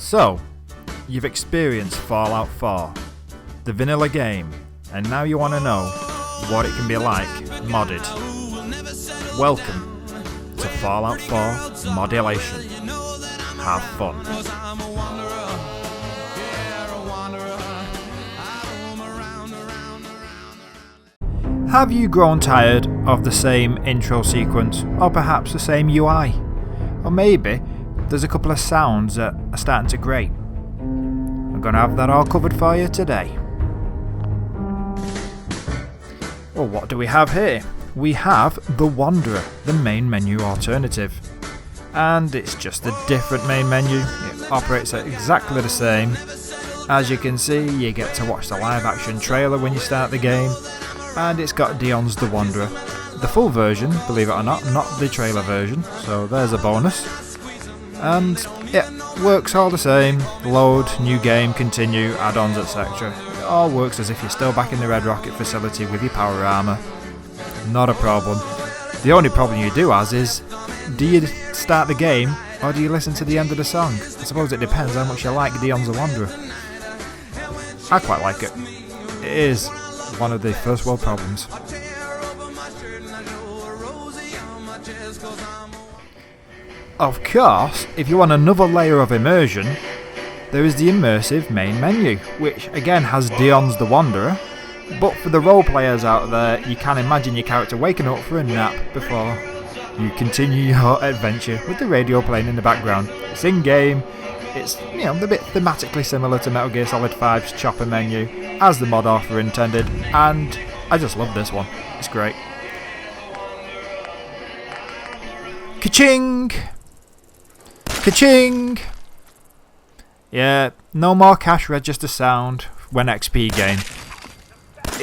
So, you've experienced Fallout 4, the vanilla game, and now you want to know what it can be like modded. Welcome to Fallout 4 Mod Elation. Have fun. Have you grown tired of the same intro sequence, or perhaps the same UI? Or maybe there's a couple of sounds that are starting to grate. I'm going to have that all covered for you today. Well, what do we have here? We have The Wanderer, the main menu alternative. And it's just a different main menu. It operates exactly the same. As you can see, you get to watch the live action trailer when you start the game. And it's got Dion's The Wanderer. The full version, believe it or not the trailer version, so there's a bonus. And it works all the same. Load, new game, continue, add-ons, etc. It all works as if you're still back in the Red Rocket facility with your power armour. Not a problem. The only problem you do has is, do you start the game or do you listen to the end of the song? I suppose it depends how much you like Dion's The Wanderer. I quite like it. It is one of the first world problems. Of course, if you want another layer of immersion, there is the Immersive main menu, which again has Dion's The Wanderer, but for the role players out there, you can imagine your character waking up for a nap before you continue your adventure with the radio playing in the background. It's in-game, it's a bit thematically similar to Metal Gear Solid 5's chopper menu, as the mod author intended, and I just love this one. It's great. Ka-ching! Ka-ching! Yeah, no more cash register sound when XP gain.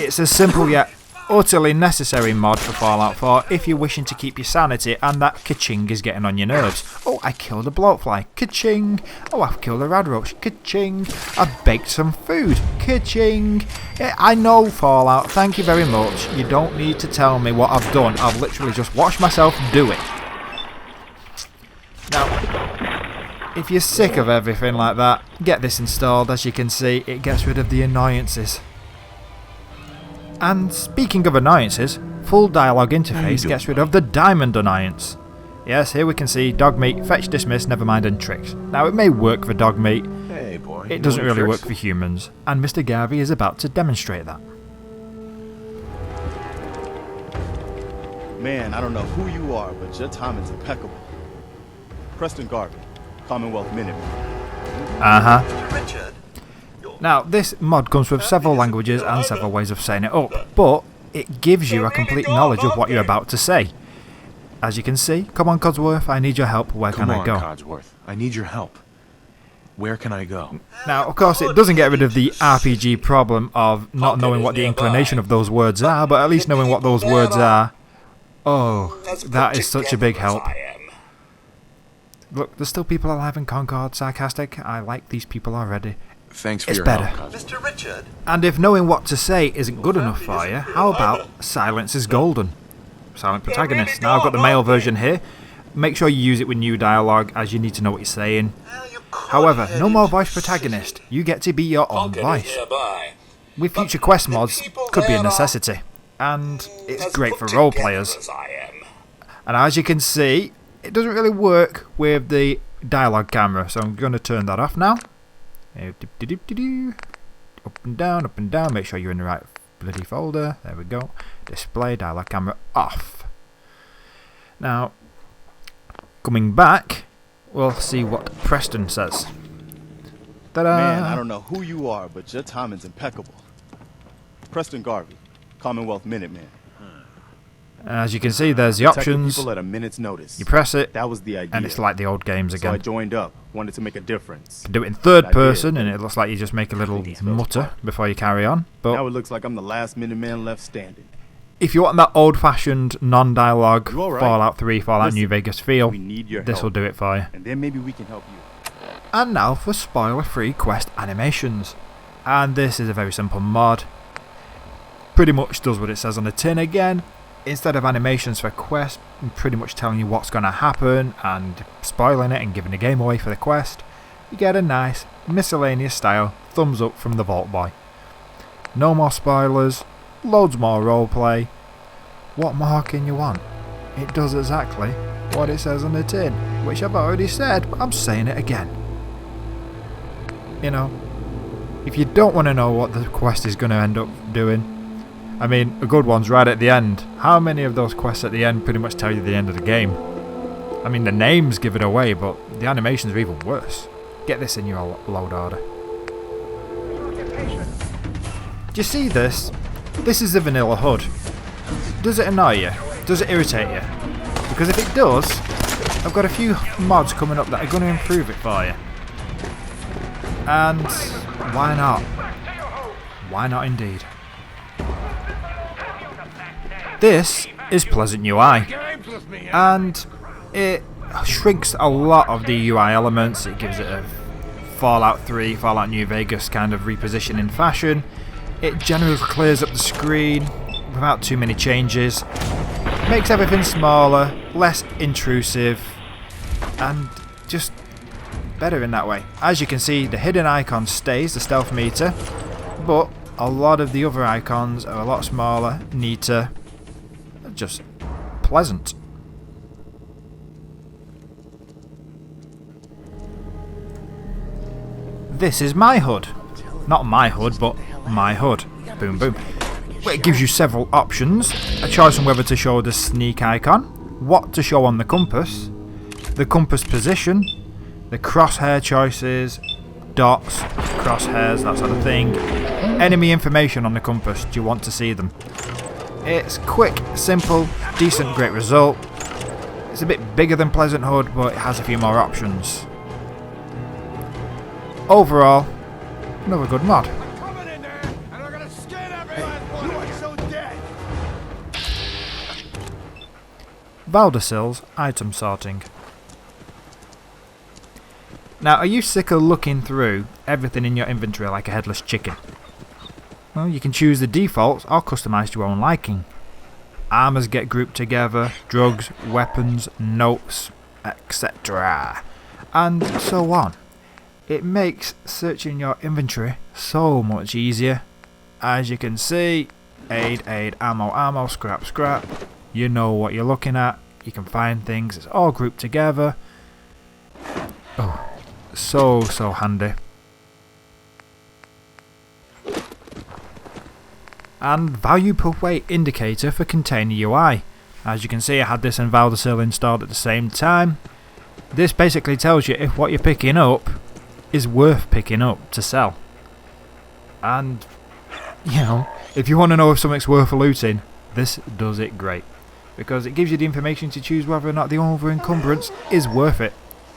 It's a simple yet utterly necessary mod for Fallout 4 if you're wishing to keep your sanity and that ka-ching is getting on your nerves. Oh, I killed a bloatfly. Ka-ching! Oh, I've killed a radroach. Ka-ching! I've baked some food. Ka-ching! Yeah, I know, Fallout, thank you very much. You don't need to tell me what I've done. I've literally just watched myself do it. Now, if you're sick of everything like that, get this installed. As you can see, it gets rid of the annoyances. And speaking of annoyances, full dialogue interface gets rid of the diamond annoyance. Yes, here we can see dog meat, fetch, dismiss, never mind and tricks. Now it may work for dog meat, hey boy, it doesn't really work for humans, and Mr. Garvey is about to demonstrate that. Man, I don't know who you are, but your timing's impeccable. Preston Garvey, Commonwealth Minute. Richard. Now, this mod comes with several languages and several ways of saying it up, but it gives you a complete knowledge of what you're about to say. As you can see, come on Codsworth, I need your help, where can I go? Come on Codsworth, I need your help. Where can I go? Now, of course, it doesn't get rid of the RPG problem of not knowing what the inclination of those words are, but at least knowing what those words are. Oh, that is such a big help. Look, there's still people alive in Concord, sarcastic. I like these people already. Thanks for it's your better. help, Mr. Richard. And if knowing what to say isn't good enough for you, how about Silence is Golden? Silent protagonist. Now I've got the male version here. Make sure you use it with new dialogue, as you need to know what you're saying. However, no more voice protagonist. You get to be your own voice. With future quest mods, could be a necessity. And it's great for role players. And as you can see, it doesn't really work with the dialogue camera, so I'm going to turn that off now. Up and down, make sure you're in the right bloody folder. There we go. Display, dialogue camera off. Now, coming back, we'll see what Preston says. Ta-da! Man, I don't know who you are, but your timing's impeccable. Preston Garvey, Commonwealth Minuteman. As you can see, there's the options. People at a minute's notice. You press it, that was the idea. and it's like the old games again. So I joined up, wanted to make a difference. You can do it in third person, and it looks like you just make a little mutter before you carry on. But now it looks like I'm the last Minuteman left standing. If you want that old-fashioned, non-dialogue right? Fallout 3, Fallout New Vegas feel, we need your this help. will do it for you. And then maybe we can help you. And now for spoiler-free quest animations. And this is a very simple mod. Pretty much does what it says on the tin again. Instead of animations for quests, I'm pretty much telling you what's going to happen and spoiling it and giving the game away for the quest. you get a nice, miscellaneous style thumbs up from the Vault Boy. No more spoilers, loads more roleplay. What more can you want? It does exactly what it says on the tin, which I've already said, but I'm saying it again. You know, if you don't want to know what the quest is going to end up doing, I mean, a good one's right at the end. How many of those quests at the end pretty much tell you the end of the game? I mean, the names give it away, but the animations are even worse. Get this in your load order. Do you see this? This is the vanilla HUD. Does it annoy you? Does it irritate you? Because if it does, I've got a few mods coming up that are going to improve it for you. And why not? Why not indeed? This is Pleasant UI, and it shrinks a lot of the UI elements. It gives it a Fallout 3, Fallout New Vegas kind of repositioning fashion. It generally clears up the screen without too many changes, makes everything smaller, less intrusive, and just better in that way. As you can see, the hidden icon stays, the stealth meter, but a lot of the other icons are a lot smaller, neater, just pleasant. This is my HUD. Not my HUD, but my HUD. Boom boom. It gives you several options. A choice on whether to show the sneak icon, what to show on the compass position, the crosshair choices, dots, crosshairs, that sort of thing. Enemy information on the compass. Do you want to see them? It's quick, simple, decent, great result. It's a bit bigger than Pleasant HUD, but it has a few more options. Overall, another good mod. Valdersil's item sorting. Now, are you sick of looking through everything in your inventory like a headless chicken? Well, you can choose the defaults or customise to your own liking. Armours get grouped together, drugs, weapons, notes, etc. and so on. It makes searching your inventory so much easier. As you can see, aid, ammo, scrap. You know what you're looking at, you can find things, it's all grouped together. Oh, so handy. And value per weight indicator for container UI. As you can see, I had this and Valdersil installed at the same time. This basically tells you if what you're picking up is worth picking up to sell. And, you know, if you want to know if something's worth looting, this does it great. Because it gives you the information to choose whether or not the over encumbrance is worth it.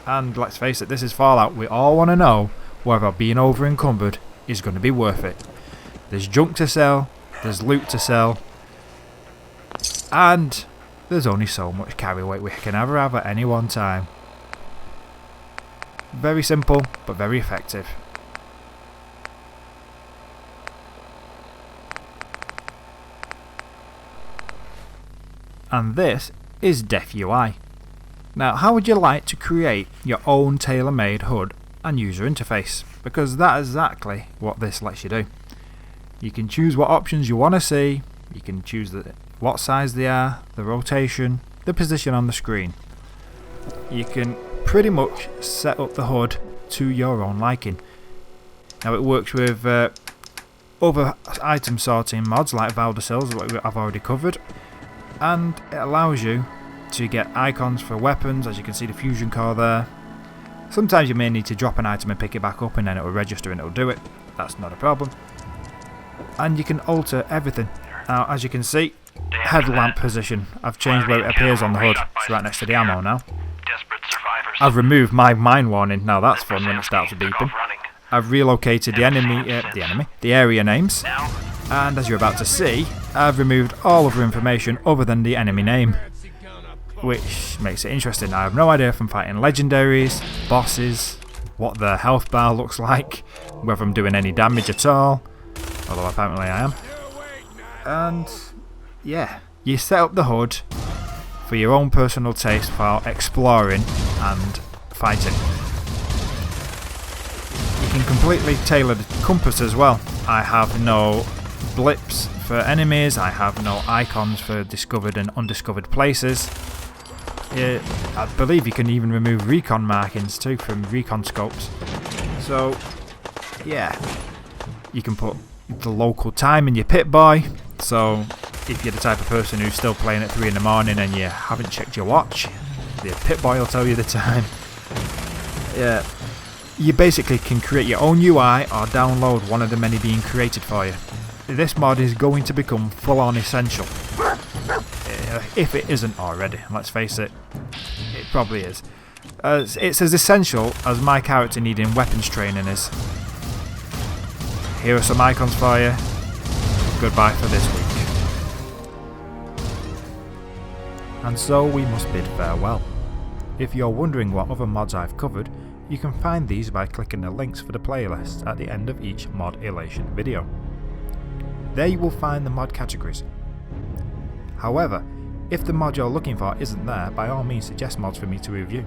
And let's face it, this is Fallout. We all want to know whether being over encumbered is going to be worth it. There's junk to sell, there's loot to sell, and there's only so much carry weight we can ever have at any one time. Very simple, but very effective. And this is Def UI. Now, how would you like to create your own tailor-made HUD and user interface? Because that is exactly what this lets you do. You can choose what options you want to see, you can choose what size they are, the rotation, the position on the screen. You can pretty much set up the HUD to your own liking. Now, it works with other item sorting mods like Valdersil's, what I've already covered, and it allows you to get icons for weapons. As you can see, the fusion core there. Sometimes you may need to drop an item and pick it back up, and then it will register and it will do it. That's not a problem. And you can alter everything. Now, as you can see, headlamp position. I've changed where it appears on the HUD. It's right next to the ammo now. I've removed my mine warning. Now that's fun when it starts beeping. I've relocated the area names. And as you're about to see, I've removed all other information other than the enemy name, which makes it interesting. I have no idea if I'm fighting legendaries, bosses, what their health bar looks like, whether I'm doing any damage at all, although apparently I am. And yeah, you set up the HUD for your own personal taste for exploring and fighting. can completely tailor the compass as well. I have no blips for enemies, I have no icons for discovered and undiscovered places. I believe you can even remove recon markings too from recon scopes. So yeah, you can put the local time in your Pip-Boy, so if you're the type of person who's still playing at 3 in the morning and you haven't checked your watch, the Pip-Boy will tell you the time. Yeah, you basically can create your own UI or download one of the many being created for you. This mod is going to become full-on essential. If it isn't already, let's face it, it probably is. It's as essential as my character needing weapons training is. Here are some icons for you. Goodbye for this week. And so we must bid farewell. If you're wondering what other mods I've covered, you can find these by clicking the links for the playlist at the end of each mod Elation video. There you will find the mod categories. However, if the mod you're looking for isn't there, by all means suggest mods for me to review.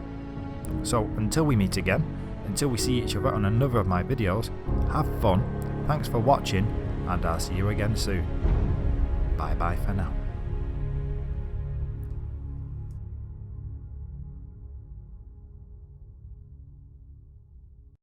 So until we meet again, until we see each other on another of my videos, have fun, thanks for watching, and I'll see you again soon. Bye bye for now.